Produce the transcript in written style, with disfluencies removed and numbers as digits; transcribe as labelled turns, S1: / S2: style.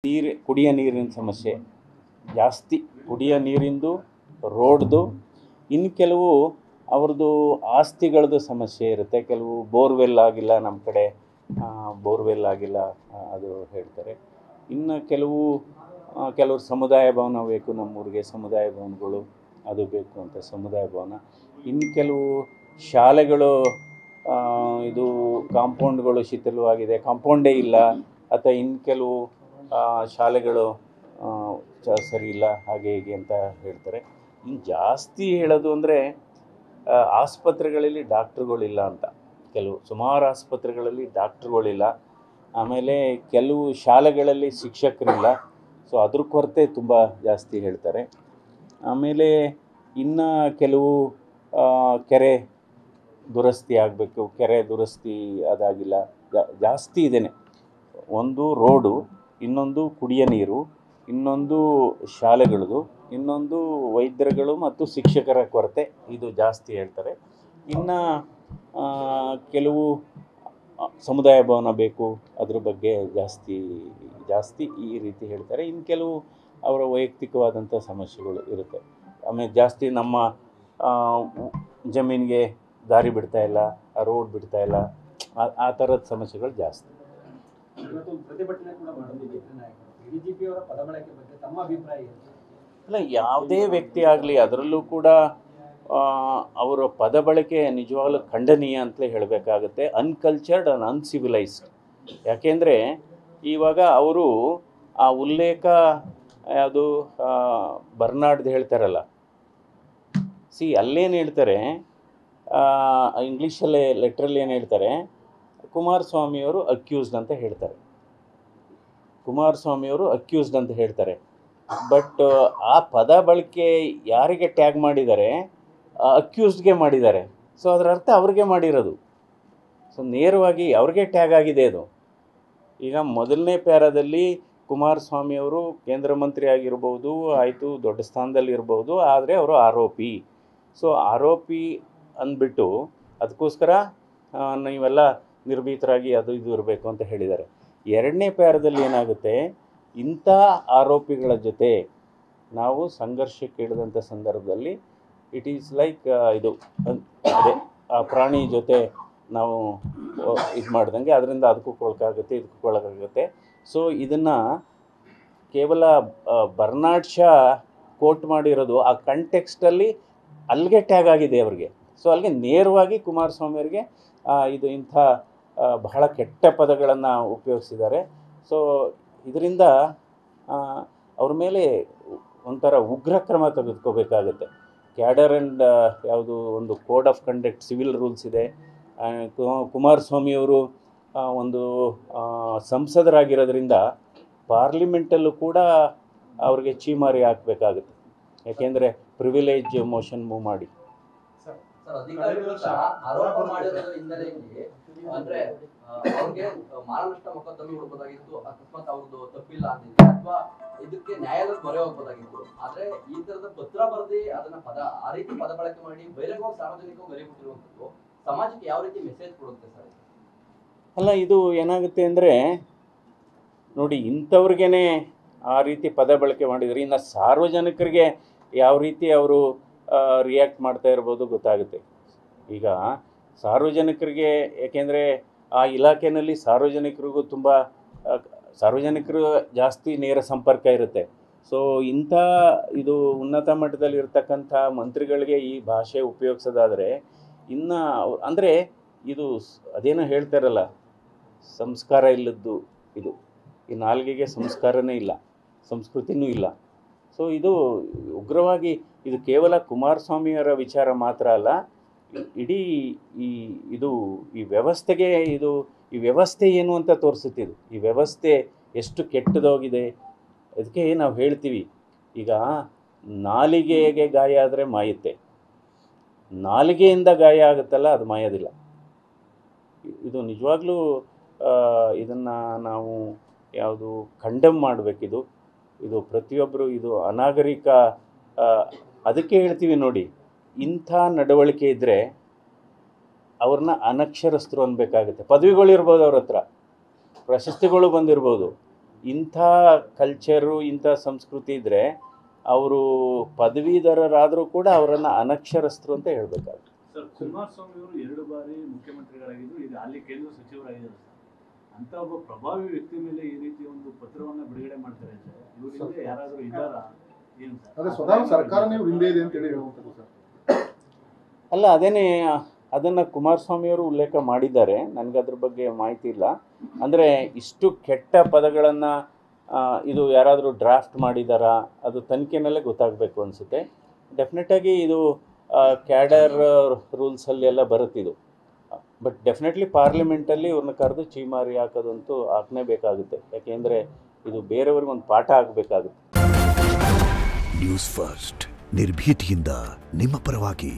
S1: ಕುಡಿಯೋ ನೀರಿನ ಸಮಸ್ಯೆ ಜಾಸ್ತಿ, ಕುಡಿಯೋ ನೀರಿಂದು, ರೋಡ್ದು, ಇನ್ನು ಕೆಲವು ಅವ್ರದ್ದು ಆಸ್ತಿಗಳದ್ದು ಸಮಸ್ಯೆ ಇರುತ್ತೆ. ಕೆಲವು ಬೋರ್ವೆಲ್ ಆಗಿಲ್ಲ, ನಮ್ಮ ಕಡೆ ಬೋರ್ವೆಲ್ ಆಗಿಲ್ಲ ಅದು ಹೇಳ್ತಾರೆ. ಇನ್ನು ಕೆಲವರು ಸಮುದಾಯ ಭವನ ಬೇಕು, ನಮ್ಮೂರಿಗೆ ಸಮುದಾಯ ಭವನಗಳು ಅದು ಬೇಕು ಅಂತ ಸಮುದಾಯ ಭವನ. ಇನ್ನು ಕೆಲವು ಶಾಲೆಗಳು ಇದು ಕಾಂಪೌಂಡ್ಗಳು ಶಿಥಿಲವಾಗಿದೆ, ಕಾಂಪೌಂಡೇ ಇಲ್ಲ, ಅಥವಾ ಇನ್ನು ಕೆಲವು ಶಾಲೆಗಳು ಸರಿ ಇಲ್ಲ, ಹಾಗೆ ಹೀಗೆ ಅಂತ ಹೇಳ್ತಾರೆ. ಇನ್ನು ಜಾಸ್ತಿ ಹೇಳೋದು ಅಂದರೆ ಆಸ್ಪತ್ರೆಗಳಲ್ಲಿ ಡಾಕ್ಟ್ರುಗಳಿಲ್ಲ ಅಂತ. ಸುಮಾರು ಆಸ್ಪತ್ರೆಗಳಲ್ಲಿ ಡಾಕ್ಟ್ರುಗಳಿಲ್ಲ. ಆಮೇಲೆ ಕೆಲವು ಶಾಲೆಗಳಲ್ಲಿ ಶಿಕ್ಷಕರಿಲ್ಲ, ಸೊ ಅದ್ರ ಕೊರತೆ ತುಂಬ ಜಾಸ್ತಿ ಹೇಳ್ತಾರೆ. ಆಮೇಲೆ ಇನ್ನು ಕೆಲವು ಕೆರೆ ದುರಸ್ತಿ ಆಗಬೇಕು, ಕೆರೆ ದುರಸ್ತಿ ಅದಾಗಿಲ್ಲ, ಜಾಸ್ತಿ ಇದೇನೆ. ಒಂದು ರೋಡು, ಇನ್ನೊಂದು ಕುಡಿಯೋ ನೀರು, ಇನ್ನೊಂದು ಶಾಲೆಗಳದು, ಇನ್ನೊಂದು ವೈದ್ಯರುಗಳು ಮತ್ತು ಶಿಕ್ಷಕರ ಕೊರತೆ, ಇದು ಜಾಸ್ತಿ ಹೇಳ್ತಾರೆ. ಇನ್ನು ಕೆಲವು ಸಮುದಾಯ ಭವನ ಬೇಕು, ಅದ್ರ ಬಗ್ಗೆ ಜಾಸ್ತಿ ಈ ರೀತಿ ಹೇಳ್ತಾರೆ. ಇನ್ನು ಕೆಲವು ಅವರ ವೈಯಕ್ತಿಕವಾದಂಥ ಸಮಸ್ಯೆಗಳು ಇರುತ್ತೆ. ಆಮೇಲೆ ಜಾಸ್ತಿ ನಮ್ಮ ಜಮೀನಿಗೆ ದಾರಿ ಬಿಡ್ತಾ ಇಲ್ಲ, ರೋಡ್ ಬಿಡ್ತಾ ಇಲ್ಲ, ಆ ಥರದ ಸಮಸ್ಯೆಗಳು ಜಾಸ್ತಿ. ಅಲ್ಲ, ಯಾವುದೇ ವ್ಯಕ್ತಿ ಆಗಲಿ, ಅದರಲ್ಲೂ ಕೂಡ ಅವರ ಪದ ಬಳಕೆ ನಿಜವಾಗ್ಲೂ ಖಂಡನೀಯ ಅಂತಲೇ ಹೇಳಬೇಕಾಗುತ್ತೆ. Uncultured and uncivilised. ಯಾಕೆಂದರೆ ಇವಾಗ ಅವರು ಆ ಉಲ್ಲೇಖ ಯಾವುದು ಬರ್ನಾಡ್ದು ಹೇಳ್ತಾರಲ್ಲ, ಅಲ್ಲೇನು ಹೇಳ್ತಾರೆ, ಇಂಗ್ಲೀಷಲ್ಲೇ ಲೆಟ್ರಲ್ಲಿ ಏನು ಹೇಳ್ತಾರೆ, ಕುಮಾರಸ್ವಾಮಿಯವರು ಅಕ್ಯೂಸ್ಡ್ ಅಂತ ಹೇಳ್ತಾರೆ. ಕುಮಾರಸ್ವಾಮಿಯವರು ಅಕ್ಯೂಸ್ಡ್ ಅಂತ ಹೇಳ್ತಾರೆ. ಬಟ್ ಆ ಪದ ಬಳಕೆ ಯಾರಿಗೆ ಟ್ಯಾಗ್ ಮಾಡಿದ್ದಾರೆ, ಅಕ್ಯೂಸ್ಡ್ಗೆ ಮಾಡಿದ್ದಾರೆ. ಸೊ ಅದರ ಅರ್ಥ ಅವ್ರಿಗೆ ಮಾಡಿರೋದು. ಸೊ ನೇರವಾಗಿ ಅವ್ರಿಗೆ ಟ್ಯಾಗ್ ಆಗಿದೆ ಅದು. ಈಗ ಮೊದಲನೇ ಪ್ಯಾರಾದಲ್ಲಿ ಕುಮಾರಸ್ವಾಮಿಯವರು ಕೇಂದ್ರ ಮಂತ್ರಿ ಆಗಿರ್ಬೋದು, ಆಯಿತು, ದೊಡ್ಡ ಸ್ಥಾನದಲ್ಲಿ ಇರ್ಬೋದು, ಆದರೆ ಅವರು ಆರೋಪಿ. ಸೊ ಆರೋಪಿ ಅಂದ್ಬಿಟ್ಟು ಅದಕ್ಕೋಸ್ಕರ ನೀವೆಲ್ಲ ನಿರ್ಭೀತರಾಗಿ ಅದು ಇದು ಇರಬೇಕು ಅಂತ ಹೇಳಿದ್ದಾರೆ. ಎರಡನೇ ಪ್ಯಾರದಲ್ಲಿ ಏನಾಗುತ್ತೆ, ಇಂಥ ಆರೋಪಿಗಳ ಜೊತೆ ನಾವು ಸಂಘರ್ಷಕ್ಕೆ ಇಳಿದಂಥ ಸಂದರ್ಭದಲ್ಲಿ ಇಟ್ ಈಸ್ ಲೈಕ್ ಇದು ಅದೇ ಆ ಪ್ರಾಣಿ ಜೊತೆ ನಾವು ಇದು ಮಾಡ್ದಂಗೆ, ಅದರಿಂದ ಅದಕ್ಕೂ ಕೊಳಕಾಗುತ್ತೆ, ಇದಕ್ಕೂ ಕೊಳಕಾಗುತ್ತೆ. ಸೊ ಇದನ್ನು ಕೇವಲ ಬರ್ನಾಡ್ ಶಾ ಕೋಟ್ ಮಾಡಿರೋದು ಆ ಕಂಟೆಕ್ಸ್ಟಲ್ಲಿ ಅಲ್ಲಿಗೆ ಟ್ಯಾಗ್ ಆಗಿದೆ ಅವ್ರಿಗೆ. ಸೊ ಅಲ್ಲಿಗೆ ನೇರವಾಗಿ ಕುಮಾರಸ್ವಾಮಿಯವರಿಗೆ ಇದು ಇಂಥ ಬಹಳ ಕೆಟ್ಟ ಪದಗಳನ್ನು ಉಪಯೋಗಿಸಿದ್ದಾರೆ. ಸೊ ಇದರಿಂದ ಅವ್ರ ಮೇಲೆ ಒಂಥರ ಉಗ್ರ ಕ್ರಮ ತೆಗೆದುಕೋಬೇಕಾಗುತ್ತೆ. ಕ್ಯಾಡರ್ ಆ್ಯಂಡ್ ಯಾವುದು ಒಂದು code of conduct, civil rules ಇದೆ. ಕುಮಾರಸ್ವಾಮಿಯವರು ಒಂದು ಸಂಸದರಾಗಿರೋದ್ರಿಂದ ಪಾರ್ಲಿಮೆಂಟಲ್ಲೂ ಕೂಡ ಅವ್ರಿಗೆ ಚೀಮಾರಿ ಹಾಕಬೇಕಾಗುತ್ತೆ. ಯಾಕೆಂದರೆ ಪ್ರಿವಿಲೇಜ್ ಮೋಷನ್ ಮೂವ್ ಮಾಡಿ
S2: ಆರೋಪ ಮಾಡಿರೋದ್ರ ಹಿನ್ನೆಲೆಯಲ್ಲಿ ಅಂದ್ರೆ ಅವ್ರಿಗೆ ಮಾನನಷ್ಟ ಮೊಕದ್ದಮೆ ಹೂಡಬಹುದಾಗಿತ್ತು, ಅಕಸ್ಮಾತ್ ಅವ್ರದ್ದು ತಪ್ಪಿಲ್ಲ ಅಂತಿದ್ರೆ, ಅಥವಾ ಇದಕ್ಕೆ ನ್ಯಾಯಾಲಯದ ಮೊರೆ ಹೋಗಬಹುದಾಗಿತ್ತು. ಆದ್ರೆ ಈ ತರದ ಪತ್ರ ಬರೆದಿ ಅದನ್ನ ಆ ರೀತಿ ಪದ ಬಳಕೆ ಮಾಡಿ ಬಹಿರಂಗವಾಗಿ ಸಾರ್ವಜನಿಕವಾಗಿ ಗರಿಬಿಟ್ಟಿರುವಂಥದ್ದು ಸಮಾಜಕ್ಕೆ ಯಾವ ರೀತಿ ಮೆಸೇಜ್ ಕೊಡುತ್ತೆ ಸರ್?
S1: ಅಲ್ಲ, ಇದು ಏನಾಗುತ್ತೆ ಅಂದರೆ ನೋಡಿ, ಇಂಥವ್ರಿಗೇ ಆ ರೀತಿ ಪದ ಬಳಕೆ ಮಾಡಿದರೆ ಇನ್ನು ಸಾರ್ವಜನಿಕರಿಗೆ ಯಾವ ರೀತಿ ಅವರು ರಿಯಾಕ್ಟ್ ಮಾಡ್ತಾ ಇರ್ಬೋದು ಗೊತ್ತಾಗುತ್ತೆ. ಈಗ ಸಾರ್ವಜನಿಕರಿಗೆ, ಏಕೆಂದರೆ ಆ ಇಲಾಖೆಯಲ್ಲಿ ಸಾರ್ವಜನಿಕರಿಗೂ ಸಾರ್ವಜನಿಕರು ಜಾಸ್ತಿ ನೇರ ಸಂಪರ್ಕ ಇರುತ್ತೆ. ಸೊ ಇಂಥ ಇದು ಉನ್ನತ ಮಟ್ಟದಲ್ಲಿ ಇರ್ತಕ್ಕಂಥ ಮಂತ್ರಿಗಳಿಗೆ ಈ ಭಾಷೆ ಉಪಯೋಗಿಸೋದಾದರೆ ಇನ್ನು ಅಂದರೆ ಇದು ಅದೇನೋ ಹೇಳ್ತಾರಲ್ಲ, ಸಂಸ್ಕಾರ ಇಲ್ಲದ್ದು ಇದು. ಈ ನಾಲ್ಗೆಗೆ ಸಂಸ್ಕಾರನೇ ಇಲ್ಲ, ಸಂಸ್ಕೃತಿನೂ ಇಲ್ಲ. ಸೊ ಇದು ಉಗ್ರವಾಗಿ, ಇದು ಕೇವಲ ಕುಮಾರಸ್ವಾಮಿಯವರ ವಿಚಾರ ಮಾತ್ರ ಅಲ್ಲ, ಇಡೀ ಈ ವ್ಯವಸ್ಥೆಗೆ ಈ ವ್ಯವಸ್ಥೆ ಏನು ಅಂತ ತೋರಿಸುತ್ತಿದ್ದು. ಈ ವ್ಯವಸ್ಥೆ ಎಷ್ಟು ಕೆಟ್ಟದೋಗಿದೆ. ಅದಕ್ಕೆ ನಾವು ಹೇಳ್ತೀವಿ, ಈಗ ನಾಲಿಗೆಗೆ ಗಾಯ ಆದರೆ ಮಾಯುತ್ತೆ, ನಾಲಿಗೆಯಿಂದ ಗಾಯ ಆಗುತ್ತಲ್ಲ ಅದು ಮಾಯೋದಿಲ್ಲ. ಇದು ನಿಜವಾಗ್ಲೂ ಇದನ್ನು ನಾವು ಯಾವುದು ಕಂಡೆಮ್ ಮಾಡಬೇಕಿದು. ಇದು ಪ್ರತಿಯೊಬ್ಬರು ಇದು ಅನಾಗರಿಕ. ಅದಕ್ಕೆ ಹೇಳ್ತೀವಿ ನೋಡಿ, ಇಂಥ ನಡವಳಿಕೆ ಇದ್ದರೆ ಅವ್ರನ್ನ ಅನಕ್ಷರಸ್ಥರು ಅನ್ಬೇಕಾಗುತ್ತೆ. ಪದವಿಗಳಿರ್ಬೋದು, ಅವ್ರ ಹತ್ರ ಪ್ರಶಸ್ತಿಗಳು ಬಂದಿರ್ಬೋದು, ಇಂಥ ಕಲ್ಚರು ಇಂಥ ಸಂಸ್ಕೃತಿ ಇದ್ದರೆ ಅವರು ಪದವೀಧರರಾದರೂ ಕೂಡ ಅವರನ್ನು ಅನಕ್ಷರಸ್ಥರು ಅಂತ ಹೇಳಬೇಕಾಗುತ್ತೆ.
S3: ಸರ್, ಕುಮಾರಸ್ವಾಮಿ ಅವರು 2 ಬಾರಿ ಮುಖ್ಯಮಂತ್ರಿಗಳಾಗಿದ್ದು, ಈಗ ಅಲ್ಲಿ ಕೇಂದ್ರ ಸಚಿವರಾಗಿದ್ದಾರೆ ಸರ್. ಅಂತ ಒಬ್ಬ ಪ್ರಭಾವಿ ವ್ಯಕ್ತಿ ಮೇಲೆ ಈ ರೀತಿ ಒಂದು ಪತ್ರವನ್ನು ಬಿಡುಗಡೆ ಮಾಡ್ತಾರೆ ಅಂದರೆ ಇವರಿಂದ ಯಾರಾದರೂ ಇದ್ದಾರಾ ಏನು ಸರ್?
S4: ಅದೇ ಸ್ವತಃ ಸರ್ಕಾರನೇ ಹಿಂದೆ ಇದೆ ಅಂತ ಹೇಳಿ ಹೇಳುವಂಥದ್ದು ಸರ್.
S1: ಅಲ್ಲ, ಅದನ್ನು ಕುಮಾರಸ್ವಾಮಿಯವರು ಉಲ್ಲೇಖ ಮಾಡಿದ್ದಾರೆ. ನನಗದ್ರ ಬಗ್ಗೆ ಮಾಹಿತಿ ಇಲ್ಲ. ಅಂದರೆ ಇಷ್ಟು ಕೆಟ್ಟ ಪದಗಳನ್ನು ಇದು ಯಾರಾದರೂ ಡ್ರಾಫ್ಟ್ ಮಾಡಿದಾರಾ, ಅದು ತನಿಖೆನಲ್ಲೇ ಗೊತ್ತಾಗಬೇಕು ಅನಿಸುತ್ತೆ. ಡೆಫಿನೆಟಾಗಿ ಇದು ಕ್ಯಾಡರ್ ರೂಲ್ಸಲ್ಲಿ ಎಲ್ಲ ಬರುತ್ತಿದ್ದು. ಬಟ್ ಡೆಫಿನೆಟ್ಲಿ ಪಾರ್ಲಿಮೆಂಟಲ್ಲಿ ಇವ್ರನ್ನ ಕರೆದು ಚೀಮಾರಿ ಹಾಕೋದಂತೂ ಹಾಕಲೇಬೇಕಾಗುತ್ತೆ. ಯಾಕೆಂದರೆ ಇದು ಬೇರೆಯವ್ರಿಗೆ ಒಂದು ಪಾಠ ಆಗಬೇಕಾಗುತ್ತೆ.
S5: ನ್ಯೂಸ್ ಫಸ್ಟ್ ನಿರ್ಭೀತಿಯಿಂದ ನಿಮ್ಮ ಪರವಾಗಿ.